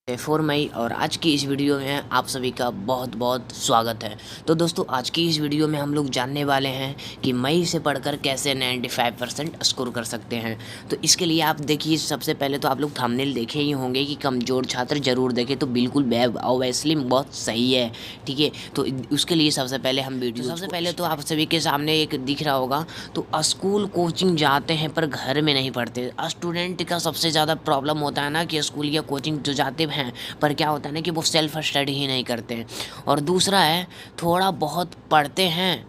4 मई और आज की इस वीडियो में आप सभी का बहुत बहुत स्वागत है। तो दोस्तों आज की इस वीडियो में हम लोग जानने वाले हैं कि मई से पढ़कर कैसे 95% स्कोर कर सकते हैं। तो इसके लिए आप देखिए, सबसे पहले तो आप लोग थंबनेल देखे ही होंगे कि कमज़ोर छात्र ज़रूर देखें, तो बिल्कुल ऑब्वियसली बहुत सही है, ठीक है। तो उसके लिए सबसे पहले हम वीडियो सबसे पहले तो आप सभी के सामने एक दिख रहा होगा, तो स्कूल कोचिंग जाते हैं पर घर में नहीं पढ़ते। स्टूडेंट का सबसे ज़्यादा प्रॉब्लम होता है ना कि स्कूल या कोचिंग जो जाते हैं पर क्या होता है ना कि वो सेल्फ स्टडी ही नहीं करते हैं। और दूसरा है, थोड़ा बहुत पढ़ते हैं,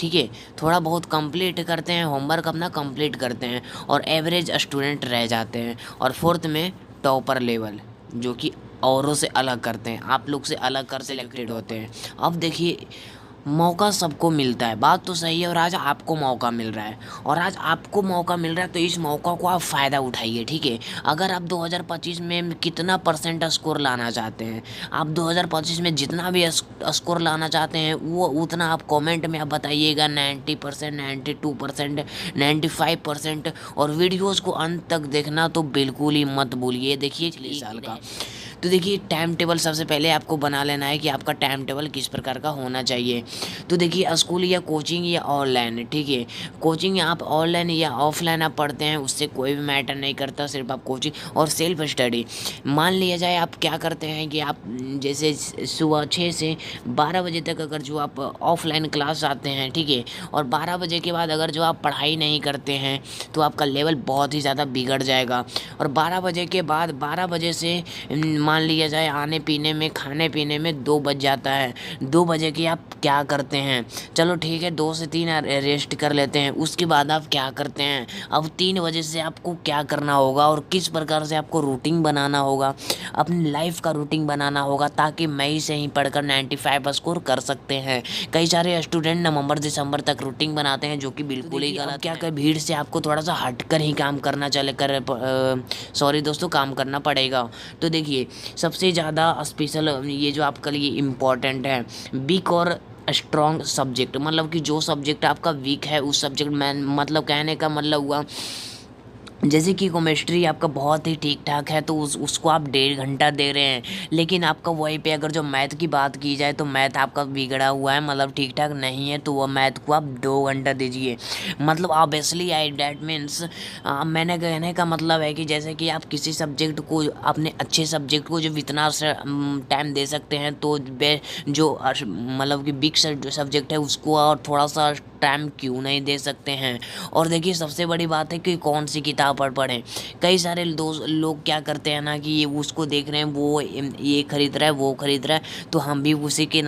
ठीक है, थोड़ा बहुत कंप्लीट करते हैं, होमवर्क अपना कंप्लीट करते हैं और एवरेज स्टूडेंट रह जाते हैं। और फोर्थ में टॉपर लेवल, जो कि औरों से अलग करते हैं, आप लोग से अलग कर सिलेक्टेड होते हैं। अब देखिए, मौका सबको मिलता है, बात तो सही है, और आज आपको मौका मिल रहा है, और आज आपको मौका मिल रहा है तो इस मौका को आप फ़ायदा उठाइए, ठीक है। अगर आप 2025 में कितना परसेंट स्कोर लाना चाहते हैं, आप 2025 में जितना भी स्कोर लाना चाहते हैं वो उतना आप कमेंट में आप बताइएगा। 90%, 92%, 95%। और वीडियोस को अंत तक देखना तो बिल्कुल ही मत भूलिए। देखिए पिछले साल का, तो देखिए टाइम टेबल सबसे पहले आपको बना लेना है कि आपका टाइम टेबल किस प्रकार का होना चाहिए। तो देखिए, स्कूल या कोचिंग या ऑनलाइन, ठीक है, कोचिंग आप ऑनलाइन या ऑफलाइन आप पढ़ते हैं उससे कोई भी मैटर नहीं करता, सिर्फ आप कोचिंग और सेल्फ स्टडी। मान लिया जाए आप क्या करते हैं कि आप जैसे सुबह 6 से 12 बजे तक अगर जो आप ऑफलाइन क्लास आते हैं, ठीक है, और 12 बजे के बाद अगर जो आप पढ़ाई नहीं करते हैं तो आपका लेवल बहुत ही ज़्यादा बिगड़ जाएगा। और 12 बजे के बाद 12 बजे से मान लिया जाए आने पीने में, खाने पीने में 2 बज जाता है। 2 बजे के आप क्या करते हैं, चलो ठीक है 2 से 3 रेस्ट कर लेते हैं, उसके बाद आप क्या करते हैं, अब 3 बजे से आपको क्या करना होगा और किस प्रकार से आपको रूटीन बनाना होगा, अपनी लाइफ का रूटीन बनाना होगा, ताकि मई से ही पढ़कर 95 स्कोर कर सकते हैं। कई सारे स्टूडेंट नवंबर दिसंबर तक रूटीन बनाते हैं, जो कि बिल्कुल ही गलत। क्या भीड़ से आपको थोड़ा सा हटकर ही काम करना सॉरी दोस्तों, काम करना पड़ेगा। तो देखिए, सबसे ज़्यादा स्पेशल ये जो आपके लिए इम्पॉर्टेंट है, वीक और स्ट्रॉन्ग सब्जेक्ट, मतलब कि जो सब्जेक्ट आपका वीक है उस सब्जेक्ट में, मतलब कहने का मतलब हुआ जैसे कि केमिस्ट्री आपका बहुत ही ठीक ठाक है तो उसको आप 1.5 घंटा दे रहे हैं, लेकिन आपका वहीं पे अगर जो मैथ की बात की जाए तो मैथ आपका बिगड़ा हुआ है, मतलब ठीक ठाक नहीं है, तो वह मैथ को आप 2 घंटा दीजिए। मतलब ऑब्वियसली आई डैट मीन्स, मैंने कहने का मतलब है कि जैसे कि आप किसी सब्जेक्ट को, अपने अच्छे सब्जेक्ट को जब इतना टाइम दे सकते हैं तो जो मतलब कि बिग सब्जेक्ट है उसको और थोड़ा सा टाइम क्यों नहीं दे सकते हैं। और देखिए, सबसे बड़ी बात है कि कौन सी किताब पढ़ें। कई सारे दोस्त लोग क्या करते हैं ना कि ये उसको देख रहे हैं, वो ये खरीद रहा है, वो खरीद रहा है, तो हम भी उसी के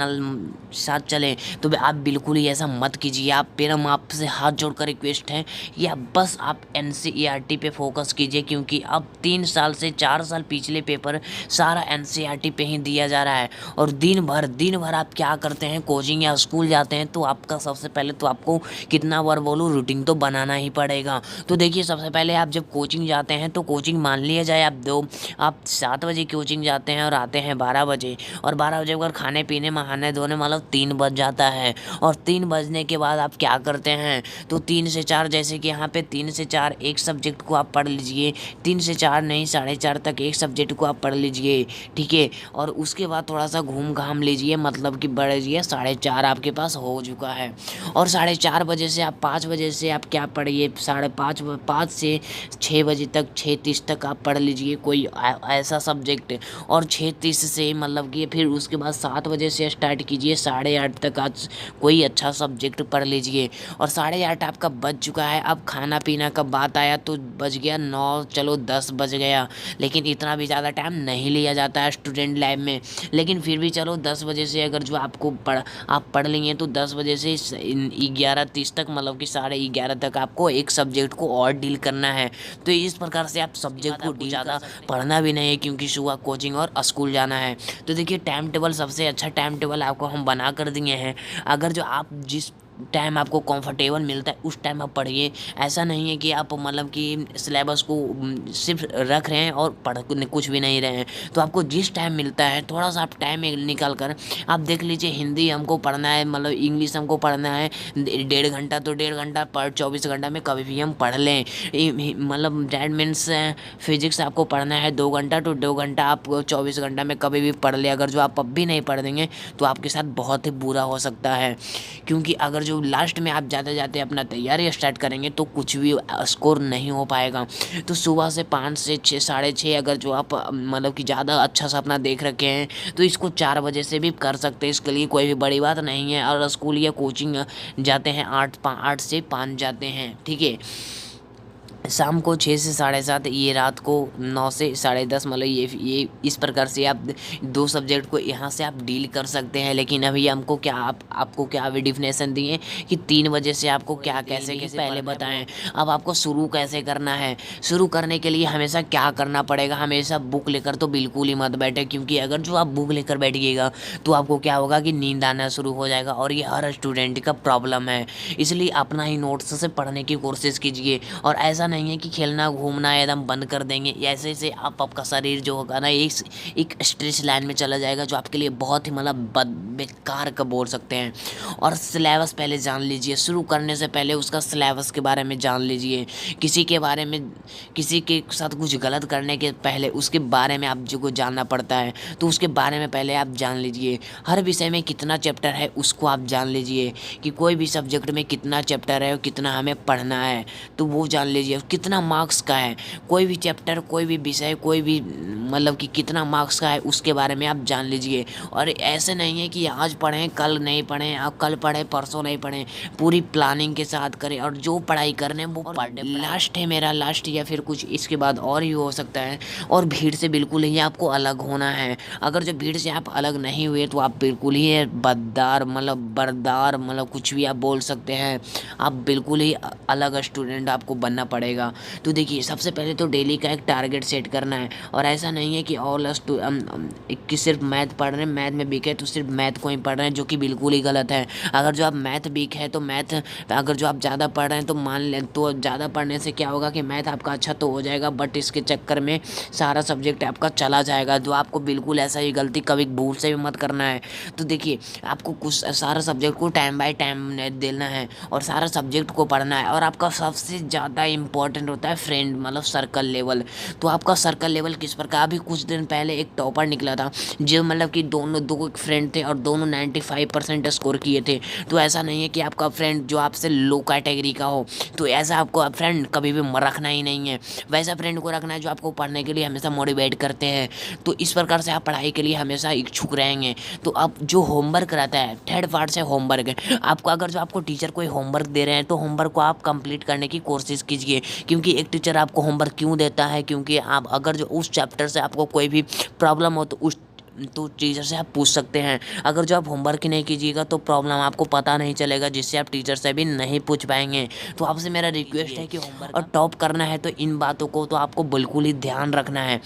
साथ चलें। तो आप बिल्कुल ही ऐसा मत कीजिए। आप हम आपसे हाथ जोड़कर रिक्वेस्ट है या बस आप NCERT पे फोकस कीजिए, क्योंकि अब 3 साल से 4 साल पिछले पेपर सारा NCERT पे ही दिया जा रहा है। और दिन भर आप क्या करते हैं, कोचिंग या स्कूल जाते हैं, तो आपका सबसे पहले तो आपको कितना बार बोलूँ, रूटीन तो बनाना ही पड़ेगा। तो देखिए, सबसे पहले आप जब कोचिंग जाते हैं तो कोचिंग मान लिया जाए आप 7 बजे कोचिंग जाते हैं और आते हैं 12 बजे, और 12 बजे अगर खाने पीने नहाने धोने मतलब 3 बज जाता है। और 3 बजने के बाद आप क्या करते हैं, तो 3 से 4, जैसे कि यहाँ पे 3 से 4 एक सब्जेक्ट को आप पढ़ लीजिए, 3 से 4 नहीं 4:30 तक एक सब्जेक्ट को आप पढ़ लीजिए, ठीक है। और उसके बाद थोड़ा सा घूम घाम लीजिए, मतलब कि बढ़ लीजिए, 4:30 आपके पास हो चुका है। और 4:30 बजे से आप 5 बजे से आप क्या पढ़िए, 5:30 से 6 बजे तक, 6:30 तक आप पढ़ लीजिए कोई ऐसा सब्जेक्ट। और 6:30 से मतलब कि फिर उसके बाद 7 बजे से स्टार्ट कीजिए, 8:30 तक आज कोई अच्छा सब्जेक्ट पढ़ लीजिए। और 8:30 आपका बज चुका है, अब खाना पीना का बात आया तो बज गया 9, चलो 10 बज गया, लेकिन इतना भी ज़्यादा टाइम नहीं लिया जाता है स्टूडेंट लाइफ में। लेकिन फिर भी चलो 10 बजे से अगर जो आप पढ़ लेंगे तो 10 बजे से 11:30 तक, मतलब कि 11:30 तक आपको एक सब्जेक्ट को और डील करना है। तो इस प्रकार से आप सब्जेक्ट को ज़्यादा पढ़ना भी नहीं है, क्योंकि सुबह कोचिंग और स्कूल जाना है। तो देखिए, टाइम टेबल सबसे अच्छा टाइम टेबल आपको हम बना कर दिए हैं। अगर जो आप जिस टाइम आपको कंफर्टेबल मिलता है उस टाइम आप पढ़िए। ऐसा नहीं है कि आप मतलब कि सिलेबस को सिर्फ रख रहे हैं और पढ़ कुछ भी नहीं रहे हैं। तो आपको जिस टाइम मिलता है थोड़ा सा आप टाइम निकाल कर आप देख लीजिए, हिंदी हमको पढ़ना है, मतलब इंग्लिश हमको पढ़ना है 1.5 घंटा, तो 1.5 घंटा पर 24 घंटा में कभी भी हम पढ़ लें। मतलब डैट मीन्स फिजिक्स आपको पढ़ना है 2 घंटा, तो 2 घंटा आप 24 घंटा में कभी भी पढ़ ले। अगर जो आप अब भी नहीं पढ़ देंगे तो आपके साथ बहुत ही बुरा हो सकता है, क्योंकि अगर जो लास्ट में आप जाते जाते अपना तैयारी स्टार्ट करेंगे तो कुछ भी स्कोर नहीं हो पाएगा। तो सुबह से 5 से 6, 6:30 अगर जो आप मतलब कि ज़्यादा अच्छा सा अपना देख रखे हैं तो इसको 4 बजे से भी कर सकते हैं, इसके लिए कोई भी बड़ी बात नहीं है। और स्कूल या कोचिंग जाते हैं 8 से 5 जाते हैं, ठीक है। शाम को 6 से 7:30, ये रात को 9 से 10:30, मतलब ये इस प्रकार से आप 2 सब्जेक्ट को यहाँ से आप डील कर सकते हैं। लेकिन अभी हमको क्या आपको क्या अभी डिफिनेशन दिए कि 3 बजे से आपको क्या कैसे पहले बताएं। अब आपको शुरू कैसे करना है, शुरू करने के लिए हमेशा क्या करना पड़ेगा, हमेशा बुक लेकर तो बिल्कुल ही मत बैठे, क्योंकि अगर जो आप बुक लेकर बैठिएगा तो आपको क्या होगा कि नींद आना शुरू हो जाएगा, और ये हर स्टूडेंट का प्रॉब्लम है। इसलिए अपना ही नोट्स से पढ़ने की कोशिश कीजिए, और ऐसा नहीं है कि खेलना घूमना एकदम बंद कर देंगे। ऐसे ऐसे आपका शरीर जो होगा ना एक स्ट्रेस लाइन में चला जाएगा, जो आपके लिए बहुत ही मतलब बेकार का बोल सकते हैं। और सिलेबस पहले जान लीजिए, शुरू करने से पहले उसका सिलेबस के बारे में जान लीजिए। किसी के बारे में, किसी के साथ कुछ गलत करने के पहले उसके बारे में आप जो को जानना पड़ता है, तो उसके बारे में पहले आप जान लीजिए। हर विषय में कितना चैप्टर है उसको आप जान लीजिए, कि कोई भी सब्जेक्ट में कितना चैप्टर है और कितना हमें पढ़ना है, तो वो जान लीजिए। कितना मार्क्स का है कोई भी चैप्टर, कोई भी विषय, कोई भी मतलब कि कितना मार्क्स का है उसके बारे में आप जान लीजिए। और ऐसे नहीं है कि आज पढ़ें कल नहीं पढ़ें, आप कल पढ़ें परसों नहीं पढ़ें, पूरी प्लानिंग के साथ करें। और जो पढ़ाई करने वो पढ़े। लास्ट है मेरा, लास्ट या फिर कुछ इसके बाद और ही हो सकता है। और भीड़ से बिल्कुल ही आपको अलग होना है। अगर जो भीड़ से आप अलग नहीं हुए तो आप बिल्कुल ही बददार, मतलब बरदार, मतलब कुछ भी आप बोल सकते हैं, आप बिल्कुल ही अलग स्टूडेंट आपको बनना पड़ेगा। तो देखिए, सबसे पहले तो डेली का एक टारगेट सेट करना है। और ऐसा नहीं है कि ऑल कि सिर्फ मैथ पढ़ रहे हैं, मैथ में वीक है तो सिर्फ मैथ को ही पढ़ रहे हैं, जो कि बिल्कुल ही गलत है। अगर जो आप मैथ वीक है तो मैथ, अगर जो आप ज़्यादा पढ़ रहे हैं तो मान लें, तो ज़्यादा पढ़ने से क्या होगा कि मैथ आपका अच्छा तो हो जाएगा, बट इसके चक्कर में सारा सब्जेक्ट आपका चला जाएगा। जो आपको बिल्कुल ऐसा ही गलती कभी भूल से भी मत करना है। तो देखिए, आपको कुछ सारा सब्जेक्ट को टाइम बाय टाइम देना है और सारा सब्जेक्ट को पढ़ना है। और आपका सबसे ज़्यादा इम्पोर्टेंट होता है फ्रेंड, मतलब सर्कल लेवल। तो आपका सर्कल लेवल किस प्रकार, अभी कुछ दिन पहले एक टॉपर निकला था, जो मतलब कि दो फ्रेंड थे और दोनों 95% स्कोर किए थे। तो ऐसा नहीं है कि आपका फ्रेंड जो आपसे लो कैटेगरी का हो, तो ऐसा आपको फ्रेंड कभी भी रखना ही नहीं है। वैसा फ्रेंड को रखना है जो आपको पढ़ने के लिए हमेशा मोटिवेट करते हैं। तो इस प्रकार से आप पढ़ाई के लिए हमेशा इच्छुक रहेंगे। तो अब जो होमवर्क रहता है, थर्ड पार्ट से होमवर्क, आपको अगर जो आपको टीचर कोई होमवर्क दे रहे हैं तो होमवर्क को आप कंप्लीट करने की कोशिश कीजिए। क्योंकि एक टीचर आपको होमवर्क क्यों देता है, क्योंकि आप अगर जो उस चैप्टर से आपको कोई भी प्रॉब्लम हो तो टीचर से आप पूछ सकते हैं। अगर जो आप होमवर्क ही नहीं कीजिएगा तो प्रॉब्लम आपको पता नहीं चलेगा, जिससे आप टीचर से भी नहीं पूछ पाएंगे। तो आपसे मेरा रिक्वेस्ट है कि होमवर्क और टॉप करना है तो इन बातों को तो आपको बिल्कुल ही ध्यान रखना है।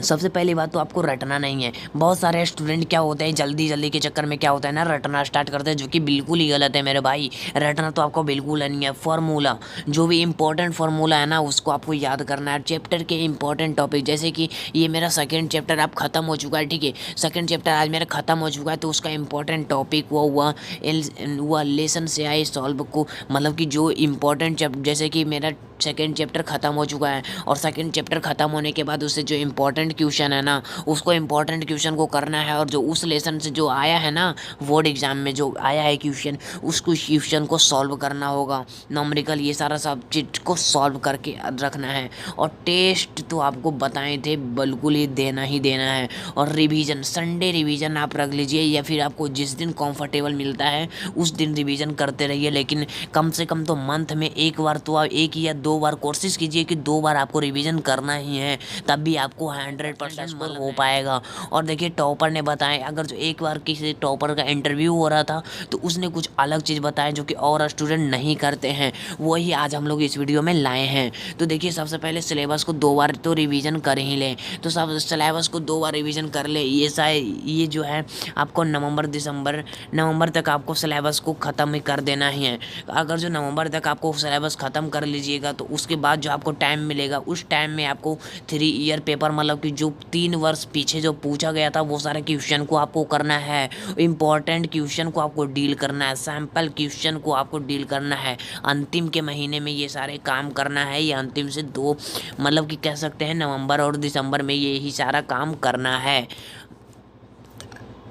सबसे पहली बात तो आपको रटना नहीं है। बहुत सारे स्टूडेंट क्या होते हैं, जल्दी जल्दी के चक्कर में क्या होता है ना, रटना स्टार्ट करते हैं, जो कि बिल्कुल ही गलत है मेरे भाई। रटना तो आपको बिल्कुल नहीं है। फार्मूला, जो भी इंपॉर्टेंट फार्मूला है ना, उसको आपको याद करना है। चैप्टर के इंपॉर्टेंट टॉपिक, जैसे कि ये मेरा सेकेंड चैप्टर अब खत्म हो चुका है, ठीक है, सेकेंड चैप्टर आज मेरा खत्म हो चुका है, तो उसका इंपॉर्टेंट टॉपिक वो हुआ लेसन से आई सॉल्व को, मतलब कि जो इंपॉर्टेंट जैसे कि मेरा सेकेंड चैप्टर ख़त्म हो चुका है, और सेकेंड चैप्टर ख़त्म होने के बाद उससे जो इम्पोर्टेंट क्वेश्चन है ना, उसको इम्पोर्टेंट क्वेश्चन को करना है। और जो उस लेसन से जो आया है ना, बोर्ड एग्जाम में जो आया है क्वेश्चन, उस क्वेश्चन को सॉल्व करना होगा। नॉमरिकल, ये सारा सब चीज़ को सॉल्व करके रखना है। और टेस्ट तो आपको बताए थे, बिल्कुल ही देना है। और रिवीजन, संडे रिवीजन आप रख लीजिए, या फिर आपको जिस दिन कंफर्टेबल मिलता है उस दिन रिवीजन करते रहिए। लेकिन कम से कम तो मंथ में एक बार तो आप, 1 या 2 2 बार कोशिश कीजिए कि 2 बार आपको रिवीजन करना ही है, तब भी आपको 100% स्कोर हो पाएगा। और देखिए टॉपर ने बताया, अगर जो एक बार किसी टॉपर का इंटरव्यू हो रहा था तो उसने कुछ अलग चीज़ बताया जो कि और स्टूडेंट नहीं करते हैं, वही आज हम लोग इस वीडियो में लाए हैं। तो देखिए सबसे पहले सिलेबस को 2 बार तो रिवीजन कर ही लें। तो सब सिलेबस को 2 बार रिवीजन कर ले। ये जो है आपको नवंबर तक आपको सिलेबस को ख़त्म ही कर देना ही है। अगर जो नवंबर तक आपको सिलेबस ख़त्म कर लीजिएगा तो उसके बाद जो आपको टाइम मिलेगा उस टाइम में आपको 3 ईयर पेपर, मतलब कि जो 3 वर्ष पीछे जो पूछा गया था वो सारे क्वेश्चन को आपको करना है। इम्पॉर्टेंट क्वेश्चन को आपको डील करना है, सैम्पल क्वेश्चन को आपको डील करना है। अंतिम के महीने में ये सारे काम करना है। ये अंतिम से 2 मतलब कि कह सकते हैं नवंबर और दिसंबर में यही सारा काम करना है।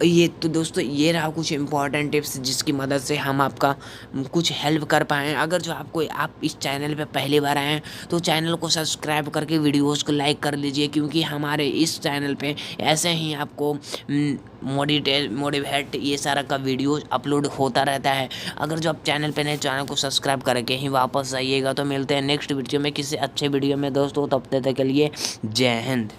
ये तो दोस्तों ये रहा कुछ इम्पॉर्टेंट टिप्स जिसकी मदद से हम आपका कुछ हेल्प कर पाएँ। अगर जो आप इस चैनल पे पहली बार आए हैं तो चैनल को सब्सक्राइब करके वीडियोस को लाइक कर लीजिए, क्योंकि हमारे इस चैनल पे ऐसे ही आपको मोटिवेट ये सारा का वीडियो अपलोड होता रहता है। अगर जो आप चैनल पे नए, चैनल को सब्सक्राइब करके ही वापस आइएगा। तो मिलते हैं नेक्स्ट वीडियो में किसी अच्छे वीडियो में दोस्तों, तब तक के लिए जय हिंद।